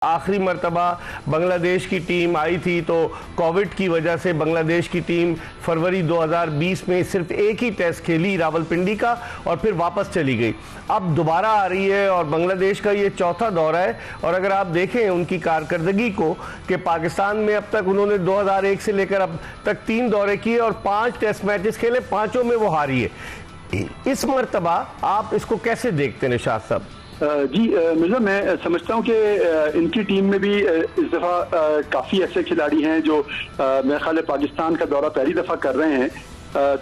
आखिरी मर्तबा बांग्लादेश की टीम आई थी तो कोविड की वजह से बांग्लादेश की टीम फरवरी 2020 में सिर्फ एक ही टेस्ट खेली रावलपिंडी का और फिर वापस चली गई। अब दोबारा आ रही है और बांग्लादेश का ये चौथा दौरा है। और अगर आप देखें उनकी कारकर्दगी को कि पाकिस्तान में अब तक उन्होंने 2001 से लेकर अब तक 3 दौरे किए और 5 टेस्ट मैचेस खेले, 5 में वो हारी है। इस मर्तबा आप इसको कैसे देखते हैं निशात साहब? जी मिर्जा, मैं समझता हूँ कि इनकी टीम में भी इस दफ़ा काफ़ी ऐसे खिलाड़ी हैं जो मेरे ख्याल है पाकिस्तान का दौरा पहली दफ़ा कर रहे हैं।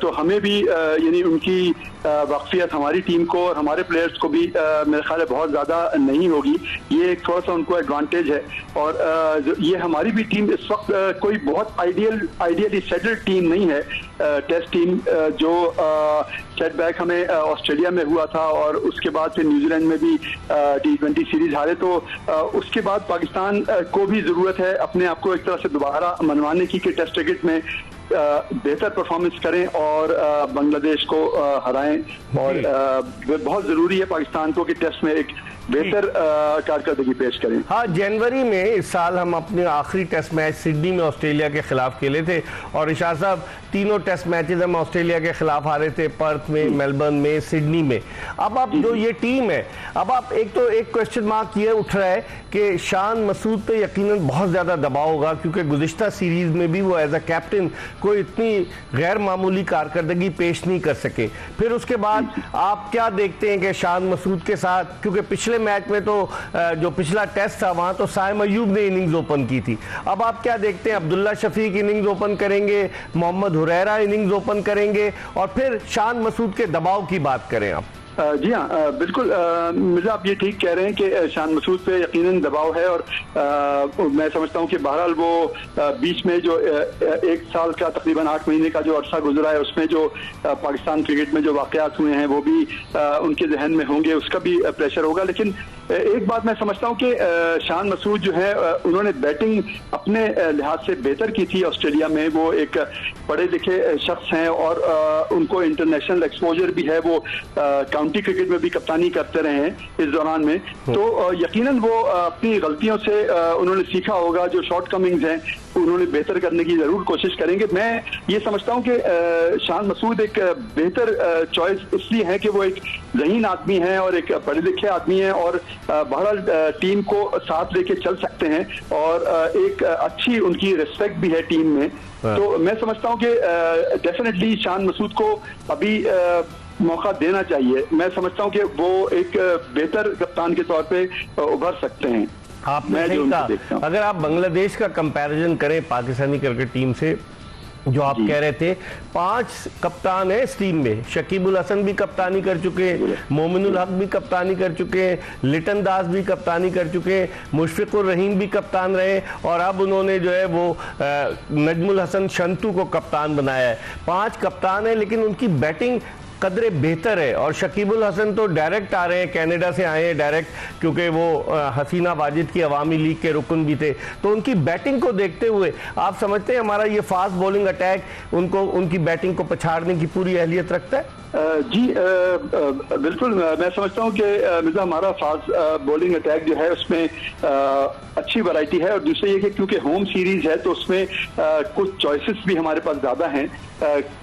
तो हमें भी यानी उनकी वाकफियत हमारी टीम को और हमारे प्लेयर्स को भी मेरे ख्याल है बहुत ज़्यादा नहीं होगी। ये एक थोड़ा सा उनको एडवांटेज है। और ये हमारी भी टीम इस वक्त कोई बहुत आइडियली सेटल्ड टीम नहीं है। टेस्ट टीम जो सेटबैक हमें ऑस्ट्रेलिया में हुआ था और उसके बाद फिर न्यूजीलैंड में भी T20 सीरीज हारे, तो उसके बाद पाकिस्तान को भी ज़रूरत है अपने आप को एक तरह से दोबारा मनवाने की कि टेस्ट क्रिकेट में बेहतर परफॉर्मेंस करें और बांग्लादेश को हराएं। और बहुत ज़रूरी है पाकिस्तान को कि टेस्ट में एक बेहतर कारकर्दगी पेश करें। हाँ, जनवरी में इस साल हम अपने आखिरी टेस्ट मैच सिडनी में ऑस्ट्रेलिया के खिलाफ खेले थे और इशाद साहब तीनों टेस्ट मैचेस हम ऑस्ट्रेलिया के खिलाफ हारे थे, पर्थ में, मेलबर्न में, सिडनी में। अब आप जो ये टीम है, अब आप एक क्वेश्चन मार्क ये उठ रहा है कि शान मसूद पे यकीनन बहुत ज़्यादा दबाव होगा क्योंकि गुज़िश्ता सीरीज़ में भी वो एज अ कैप्टन कोई इतनी गैर मामूली कारकर्दगी पेश नहीं कर सके। फिर उसके बाद आप क्या देखते हैं कि शान मसूद के साथ, क्योंकि पिछले मैच में तो जो पिछला टेस्ट था वहां तो साइम अयूब ने इनिंग्स ओपन की थी, अब आप क्या देखते हैं? अब्दुल्ला शफीक इनिंग्स ओपन करेंगे, मोहम्मद हुरैरा इनिंग्स ओपन करेंगे और फिर शान मसूद के दबाव की बात करें आप? जी हाँ, बिल्कुल मिर्जा, आप ये ठीक कह रहे हैं कि शान मसूद पे यकीनन दबाव है। और मैं समझता हूँ कि बहरहाल वो बीच में जो 1 साल का तकरीबन 8 महीने का जो अरसा गुजरा है उसमें जो पाकिस्तान क्रिकेट में जो वाक़यात हुए हैं वो भी उनके जहन में होंगे, उसका भी प्रेशर होगा। लेकिन एक बात मैं समझता हूँ कि शान मसूद जो है उन्होंने बैटिंग अपने लिहाज से बेहतर की थी ऑस्ट्रेलिया में। वो एक पढ़े लिखे शख्स हैं और उनको इंटरनेशनल एक्सपोजर भी है। वो काउंटी क्रिकेट में भी कप्तानी करते रहे हैं इस दौरान में। तो यकीनन वो अपनी गलतियों से उन्होंने सीखा होगा। जो शॉर्ट कमिंग्स हैं उन्होंने बेहतर करने की जरूर कोशिश करेंगे। मैं ये समझता हूँ कि शान मसूद एक बेहतर चॉइस इसलिए है कि वो एक ज़हीन आदमी है और एक पढ़े लिखे आदमी है और बहरहाल टीम को साथ लेके चल सकते हैं और एक अच्छी उनकी रिस्पेक्ट भी है टीम में। तो मैं समझता हूँ कि डेफिनेटली शान मसूद को अभी मौका देना चाहिए। मैं समझता हूँ कि वो एक बेहतर कप्तान के तौर पे उभर सकते हैं। आपने सही कहा। अगर आप बांग्लादेश का कंपैरिजन करें पाकिस्तानी क्रिकेट टीम से, जो आप कह रहे थे 5 कप्तान है इस टीम में, शकीबुल हसन भी कप्तानी कर चुके हैं, मोमिनुल हक भी कप्तानी कर चुके हैं, लिटन दास भी कप्तानी कर चुके हैं, मुशफिकुर रहीम भी कप्तान रहे और अब उन्होंने जो है वो नजमुल हसन शंतू को कप्तान बनाया है। 5 कप्तान है लेकिन उनकी बैटिंग कदरे बेहतर है। और शकीबुल हसन तो डायरेक्ट आ रहे हैं, कनाडा से आए हैं डायरेक्ट, क्योंकि वो हसीना वाजिद की अवामी लीग के रुकन भी थे। तो उनकी बैटिंग को देखते हुए आप समझते हैं हमारा ये फास्ट बॉलिंग अटैक उनकी बैटिंग को पछाड़ने की पूरी अहलियत रखता है? जी बिल्कुल, मैं समझता हूँ कि मिर्जा हमारा फास्ट बॉलिंग अटैक जो है उसमें अच्छी वैरायटी है। और दूसरा ये कि क्योंकि होम सीरीज है तो उसमें कुछ चॉइसेस भी हमारे पास ज़्यादा हैं।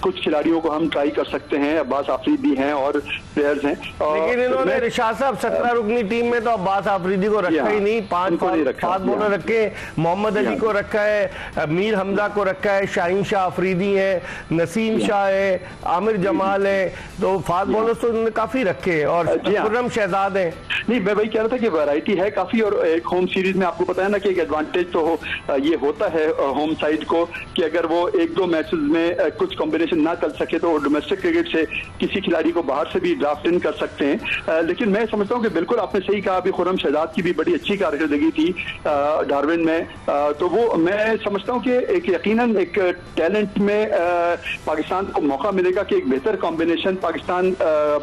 कुछ खिलाड़ियों को हम ट्राई कर सकते हैं, अब्बास आफरीदी हैं और प्लेयर्स हैं। लेकिन इन्होंने रिशाद साहब 17 रुकनी टीम में तो अब्बास आफरीदी को रखा ही नहीं, 5 फास्ट बॉलर रखे, मोहम्मद अली को रखा है, मीर हमजा को रखा है, शाहीन शाह अफरीदी है, नसीम शाह है, आमिर जमाल है, तो फास्ट बॉलर्स तो उन्होंने काफी रखे और खुर्रम शहजाद है। नहीं, मैं वही कह रहा था कि वैरायटी है काफी। और एक होम सीरीज में आपको पता है ना कि एक एडवांटेज तो ये होता है होम साइड को कि अगर वो 1-2 मैचेस में कुछ कॉम्बिनेशन ना कर सके तो डोमेस्टिक क्रिकेट से किसी खिलाड़ी को बाहर से भी ड्राफ्ट इन कर सकते हैं। लेकिन मैं समझता हूँ कि बिल्कुल आपने सही कहा, अभी खुर्रम शहजाद की भी बड़ी अच्छी कारकर्दगी थी डार्विन में। तो वो मैं समझता हूँ कि एक यकीनन एक टैलेंट में पाकिस्तान को मौका मिलेगा कि एक बेहतर कॉम्बिनेशन पाकिस्तान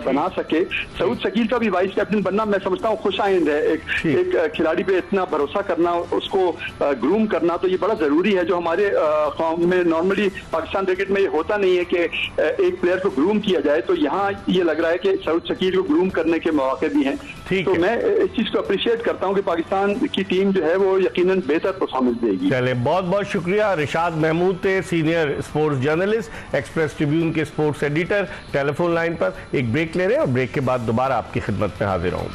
बना सके। सऊद शकील का भी वाइस कैप्टन बनना मैं समझता हूँ खुश आइंद है। एक खिलाड़ी पे इतना भरोसा करना, उसको ग्रूम करना, तो ये बड़ा जरूरी है। जो हमारे कौम में नॉर्मली पाकिस्तान क्रिकेट में ये होता नहीं है कि एक प्लेयर को ग्रूम किया जाए, तो यहाँ ये लग रहा है कि सऊद शकील को ग्रूम करने के मौके भी हैं। तो मैं इस चीज को अप्रिशिएट करता हूँ कि पाकिस्तान की टीम जो है वो यकीनन बेहतर परफॉर्मेंस देगी। चले, बहुत बहुत शुक्रिया। रिशाद महमूद थे, senior sports journalist, express Tribune के स्पोर्ट्स एडिटर, टेलीफोन लाइन पर। एक ब्रेक ले रहे हैं और ब्रेक के बाद दोबारा आपकी खिदमत में हाजिर होंगे।